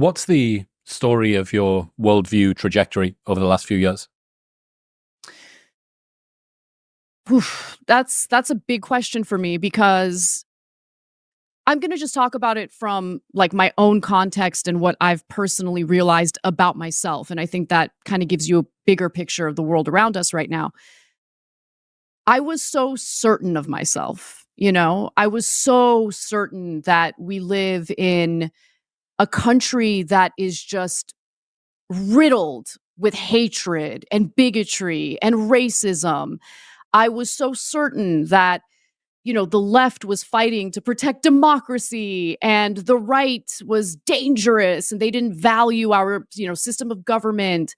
What's the story of your worldview trajectory over the last few years? Oof, that's a big question for me because I'm going to just talk about it from like my own context and what I've personally realized about myself. And I think that kind of gives you a bigger picture of the world around us right now. I was so certain of myself, I was so certain that we live in a country that is just riddled with hatred and bigotry and racism. I was so certain that the left was fighting to protect democracy and the right was dangerous and they didn't value our, system of government.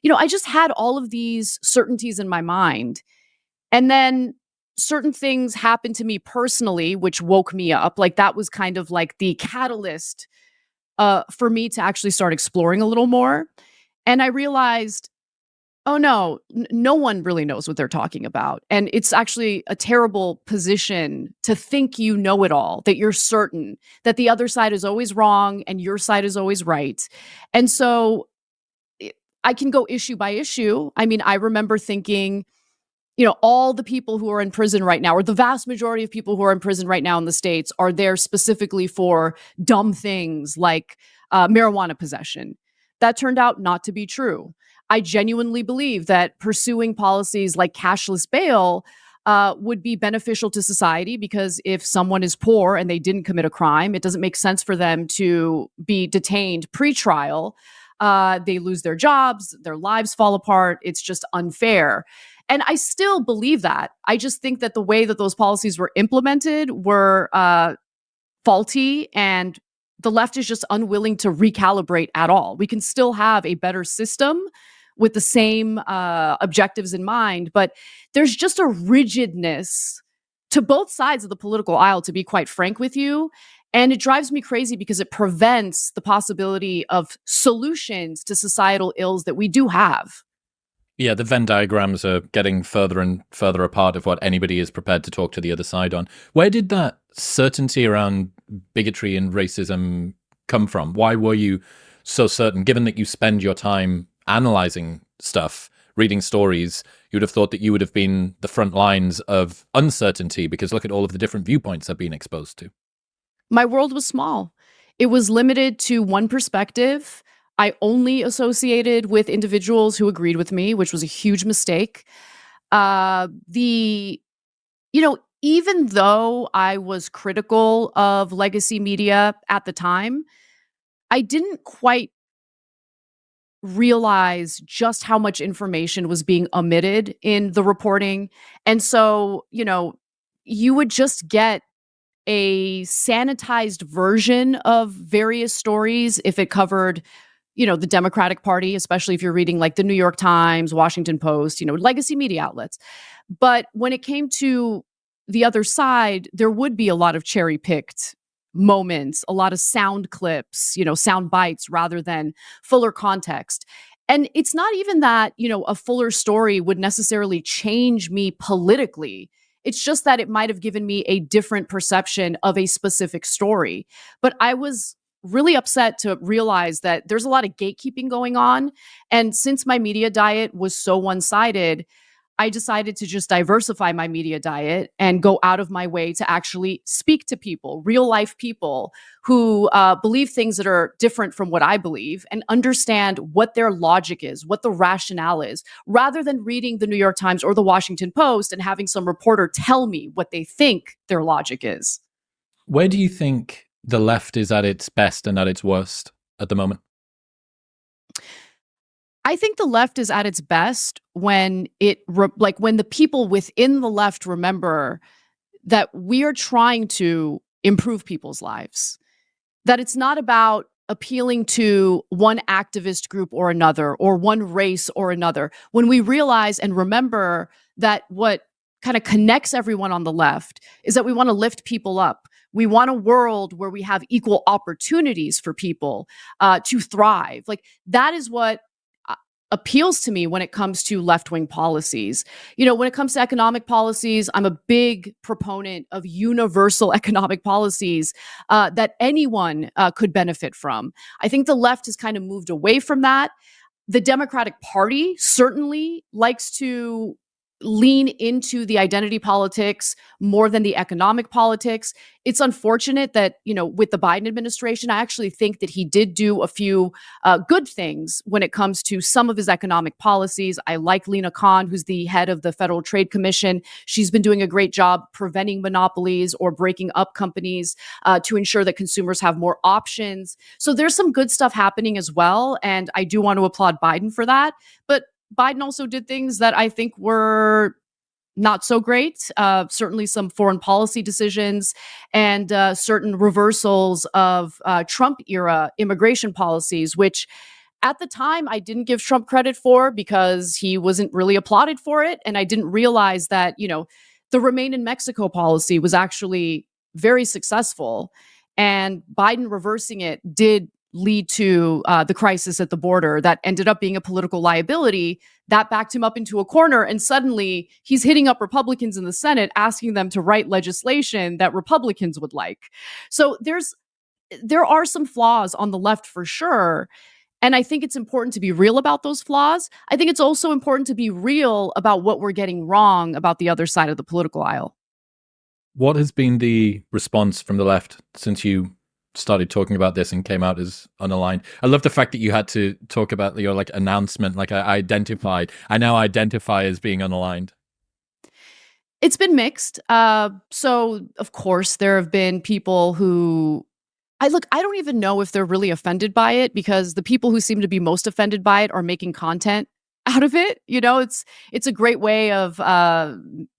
I just had all of these certainties in my mind. And then certain things happened to me personally, which woke me up. Like that was kind of like the catalyst for me to actually start exploring a little more. And I realized, oh no, no one really knows what they're talking about. And it's actually a terrible position to think you know it all, that you're certain that the other side is always wrong and your side is always right. And so I can go issue by issue. I mean, I remember thinking, all the people who are in prison right now, or the vast majority of people who are in prison right now in the States, are there specifically for dumb things like marijuana possession. That turned out not to be true. I genuinely believe that pursuing policies like cashless bail would be beneficial to society because if someone is poor and they didn't commit a crime, it doesn't make sense for them to be detained pre-trial. They lose their jobs, their lives fall apart. It's just unfair. And I still believe that. I just think that the way that those policies were implemented were faulty, and the left is just unwilling to recalibrate at all. We can still have a better system with the same objectives in mind, but there's just a rigidness to both sides of the political aisle, to be quite frank with you. And it drives me crazy because it prevents the possibility of solutions to societal ills that we do have. Yeah, the Venn diagrams are getting further and further apart of what anybody is prepared to talk to the other side on. Where did that certainty around bigotry and racism come from? Why were you so certain, given that you spend your time analyzing stuff, reading stories? You would have thought that you would have been the front lines of uncertainty because look at all of the different viewpoints I've been exposed to. My world was small. It was limited to one perspective. I only associated with individuals who agreed with me, which was a huge mistake. Even though I was critical of legacy media at the time, I didn't quite realize just how much information was being omitted in the reporting. And so, you would just get a sanitized version of various stories if it covered the Democratic Party, especially if you're reading like the New York Times, Washington Post, legacy media outlets. But when it came to the other side, there would be a lot of cherry picked moments, a lot of sound clips, sound bites rather than fuller context. And it's not even that, a fuller story would necessarily change me politically. It's just that it might have given me a different perception of a specific story. But I was really upset to realize that there's a lot of gatekeeping going on. And since my media diet was so one-sided, I decided to just diversify my media diet and go out of my way to actually speak to people, real life people who believe things that are different from what I believe and understand what their logic is, what the rationale is, rather than reading the New York Times or the Washington Post and having some reporter tell me what they think their logic is. Where do you think the left is at its best and at its worst at the moment? I think the left is at its best when when the people within the left remember that we are trying to improve people's lives. That it's not about appealing to one activist group or another, or one race or another. When we realize and remember that what kind of connects everyone on the left is that we want to lift people up. We want a world where we have equal opportunities for people to thrive. Like that is what appeals to me when it comes to left-wing policies. When it comes to economic policies, I'm a big proponent of universal economic policies that anyone could benefit from. I think the left has kind of moved away from that. The Democratic Party certainly likes to lean into the identity politics more than the economic politics. It's unfortunate that, with the Biden administration, I actually think that he did do a few good things when it comes to some of his economic policies. I like Lena Khan, who's the head of the Federal Trade Commission. She's been doing a great job preventing monopolies or breaking up companies to ensure that consumers have more options. So there's some good stuff happening as well. And I do want to applaud Biden for that. But Biden also did things that I think were not so great. Certainly some foreign policy decisions and certain reversals of Trump era immigration policies, which at the time I didn't give Trump credit for because he wasn't really applauded for it. And I didn't realize that, the Remain in Mexico policy was actually very successful. And Biden reversing it did lead to the crisis at the border that ended up being a political liability that backed him up into a corner. And suddenly he's hitting up Republicans in the Senate, asking them to write legislation that Republicans would like. So there are some flaws on the left for sure. And I think it's important to be real about those flaws. I think it's also important to be real about what we're getting wrong about the other side of the political aisle. What has been the response from the left since you started talking about this and came out as unaligned? I love the fact that you had to talk about your announcement, I now identify as being unaligned. It's been mixed. So of course there have been people who I don't even know if they're really offended by it, because the people who seem to be most offended by it are making content out of it. It's a great way of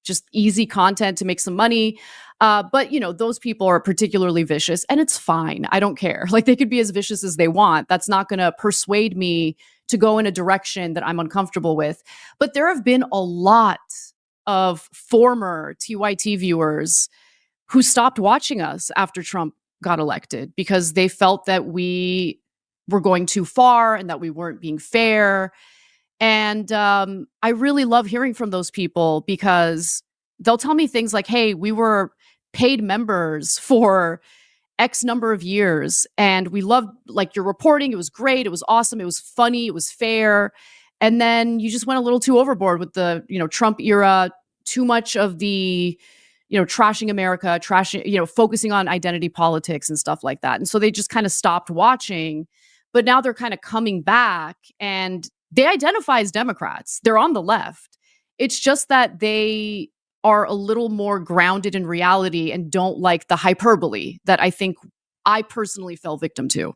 just easy content to make some money. But those people are particularly vicious, and it's fine. I don't care. They could be as vicious as they want. That's not going to persuade me to go in a direction that I'm uncomfortable with. But there have been a lot of former TYT viewers who stopped watching us after Trump got elected because they felt that we were going too far and that we weren't being fair. And I really love hearing from those people, because they'll tell me things like, hey, we were paid members for X number of years, and we loved your reporting. It was great. It was awesome. It was funny. It was fair. And then you just went a little too overboard with the, Trump era, too much of the, trashing America, focusing on identity politics and stuff like that. And so they just kind of stopped watching, but now they're kind of coming back, and they identify as Democrats. They're on the left. It's just that they are a little more grounded in reality and don't like the hyperbole that I think I personally fell victim to.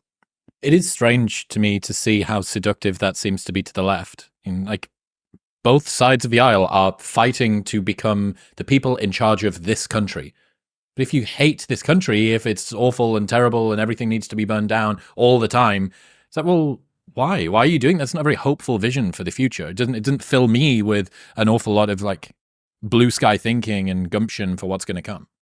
It is strange to me to see how seductive that seems to be to the left. Both sides of the aisle are fighting to become the people in charge of this country. But if you hate this country, if it's awful and terrible and everything needs to be burned down all the time, it's like, well, why? Why are you doing that? That's not a very hopeful vision for the future. It doesn't fill me with an awful lot of blue sky thinking and gumption for what's going to come.